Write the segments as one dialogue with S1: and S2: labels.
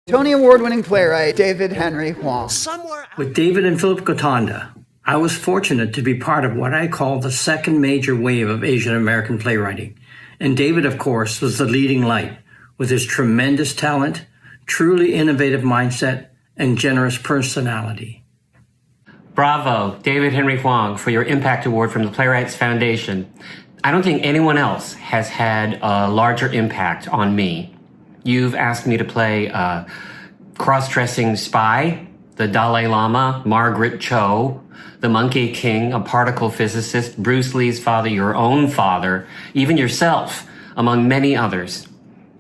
S1: Tony Award-winning playwright David Henry Hwang.
S2: With David and Philip Gotanda, I was fortunate to be part of what I call the second major wave of Asian American playwriting. And David, of course, was the leading light with his tremendous talent, truly innovative mindset, and generous personality.
S3: Bravo, David Henry Hwang, for your Impact Award from the Playwrights Foundation. I don't think anyone else has had a larger impact on me. You've asked me to play a cross-dressing spy, the Dalai Lama, Margaret Cho, the Monkey King, a particle physicist, Bruce Lee's father, your own father, even yourself, among many others.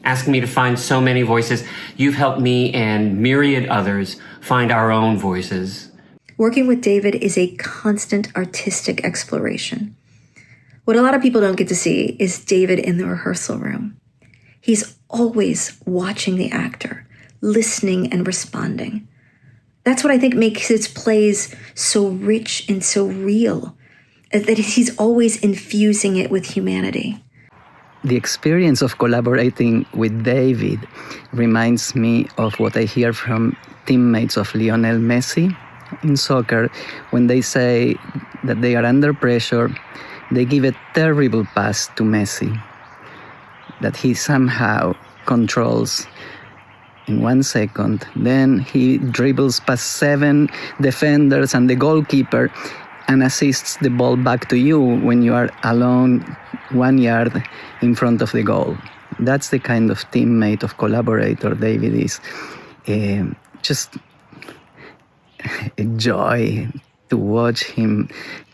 S3: Asking me to find so many voices. You've helped me and myriad others find our own voices.
S4: Working with David is a constant artistic exploration. What a lot of people don't get to see is David in the rehearsal room. He's always watching the actor, listening and responding. That's what I think makes his plays so rich and so real, that he's always infusing it with humanity.
S5: The experience of collaborating with David reminds me of what I hear from teammates of Lionel Messi in soccer. When they say that they are under pressure, they give a terrible pass to Messi that he somehow controls in 1 second. Then he dribbles past 7 defenders and the goalkeeper and assists the ball back to you when you are alone 1 yard in front of the goal. That's the kind of teammate, of collaborator David is. Just a joy to watch him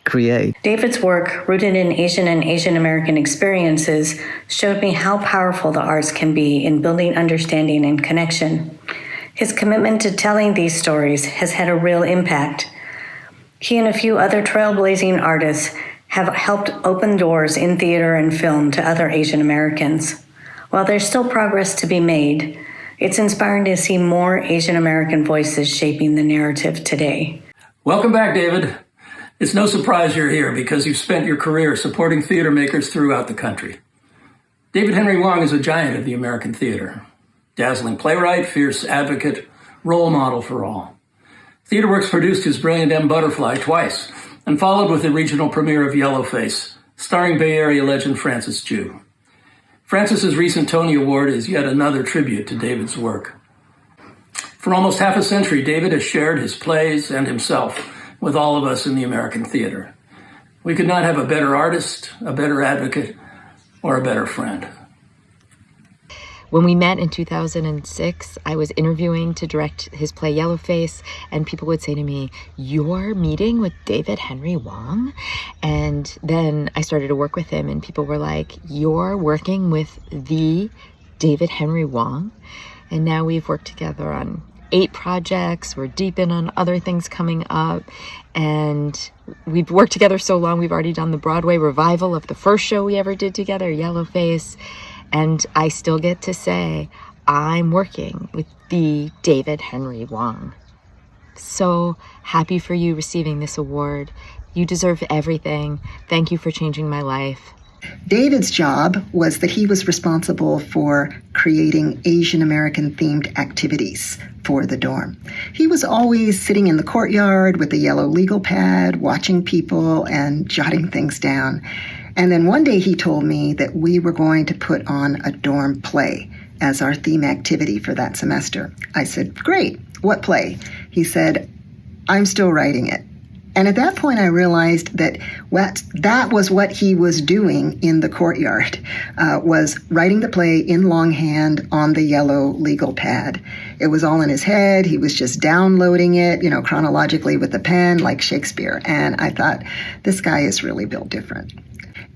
S5: create.
S6: David's work, rooted in Asian and Asian American experiences, showed me how powerful the arts can be in building understanding and connection. His commitment to telling these stories has had a real impact. He and a few other trailblazing artists have helped open doors in theater and film to other Asian Americans. While there's still progress to be made, it's inspiring to see more Asian American voices shaping the narrative today.
S7: Welcome back, David. It's no surprise you're here because you've spent your career supporting theater makers throughout the country. David Henry Hwang is a giant of the American theater. Dazzling playwright, fierce advocate, role model for all. TheaterWorks produced his brilliant M. Butterfly twice and followed with the regional premiere of Yellowface, starring Bay Area legend Francis Chu. Francis's recent Tony Award is yet another tribute to David's work. For almost half a century, David has shared his plays and himself with all of us in the American theater. We could not have a better artist, a better advocate, or a better friend.
S8: When we met in 2006, I was interviewing to direct his play Yellowface, and people would say to me, "You're meeting with David Henry Hwang?" And then I started to work with him, and people were like, "You're working with the David Henry Hwang?" And now we've worked together on 8 projects. We're deep in on other things coming up. And we've worked together so long, we've already done the Broadway revival of the first show we ever did together, Yellowface. And I still get to say, I'm working with the David Henry Hwang. So happy for you receiving this award. You deserve everything. Thank you for changing my life.
S9: David's job was that he was responsible for creating Asian American themed activities for the dorm. He was always sitting in the courtyard with a yellow legal pad, watching people and jotting things down. And then one day he told me that we were going to put on a dorm play as our theme activity for that semester. I said, "Great, what play?" He said, "I'm still writing it." And at that point, I realized that that was what he was doing in the courtyard, was writing the play in longhand on the yellow legal pad. It was all in his head. He was just downloading it, chronologically with the pen like Shakespeare. And I thought, this guy is really built different.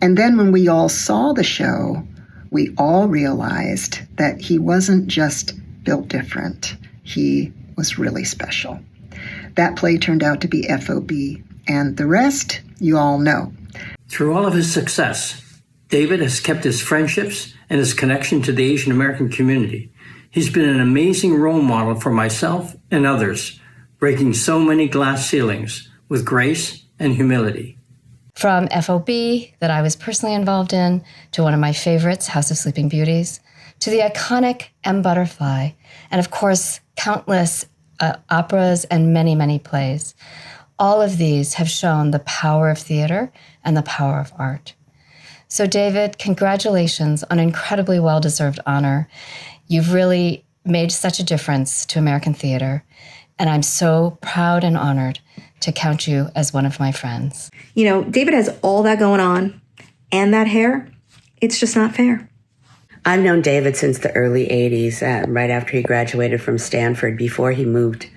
S9: And then when we all saw the show, we all realized that he wasn't just built different. He was really special. That play turned out to be FOB, and the rest, you all know.
S2: Through all of his success, David has kept his friendships and his connection to the Asian American community. He's been an amazing role model for myself and others, breaking so many glass ceilings with grace and humility.
S10: From FOB, that I was personally involved in, to one of my favorites, House of Sleeping Beauties, to the iconic M. Butterfly, and of course, countless operas and many, many plays. All of these have shown the power of theater and the power of art. So David, congratulations on an incredibly well-deserved honor. You've really made such a difference to American theater, and I'm so proud and honored to count you as one of my friends.
S4: You know, David has all that going on and that hair. It's just not fair.
S11: I've known David since the early 80s, right after he graduated from Stanford, before he moved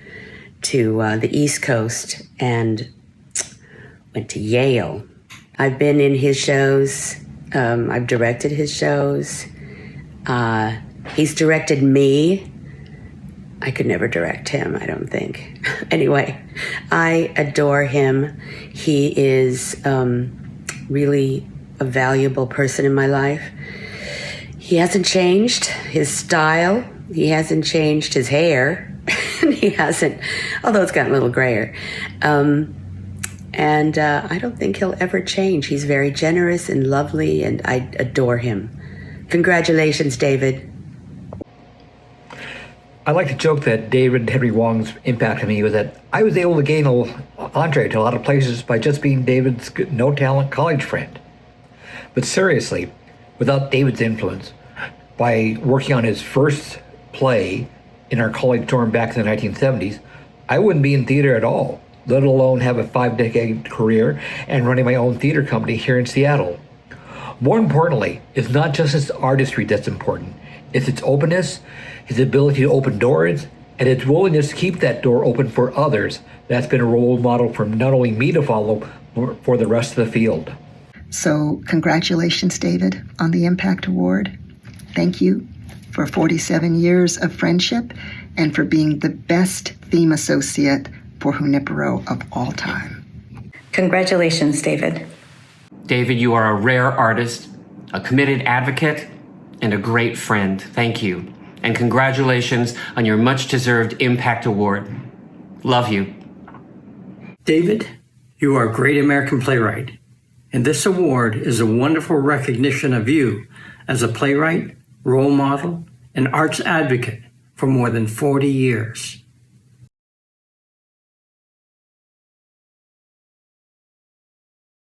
S11: to the East Coast and went to Yale. I've been in his shows. I've directed his shows. He's directed me. I could never direct him, I don't think. Anyway, I adore him. He is really a valuable person in my life. He hasn't changed his style. He hasn't changed his hair. He hasn't, although it's gotten a little grayer. And I don't think he'll ever change. He's very generous and lovely, and I adore him. Congratulations, David.
S12: I like to joke that David Henry Hwang's impact on me was that I was able to gain an entree to a lot of places by just being David's no-talent college friend. But seriously, without David's influence, by working on his first play in our college dorm back in the 1970s, I wouldn't be in theater at all, let alone have a 5-decade career and running my own theater company here in Seattle. More importantly, it's not just his artistry that's important. It's its openness, his ability to open doors, and its willingness to keep that door open for others. That's been a role model for not only me to follow, but for the rest of the field.
S9: So congratulations, David, on the Impact Award. Thank you for 47 years of friendship and for being the best theme associate for Junipero of all time.
S6: Congratulations, David.
S3: David, you are a rare artist, a committed advocate, and a great friend. Thank you. And congratulations on your much-deserved Impact Award. Love you.
S2: David, you are a great American playwright, and this award is a wonderful recognition of you as a playwright, role model, and arts advocate for more than 40 years.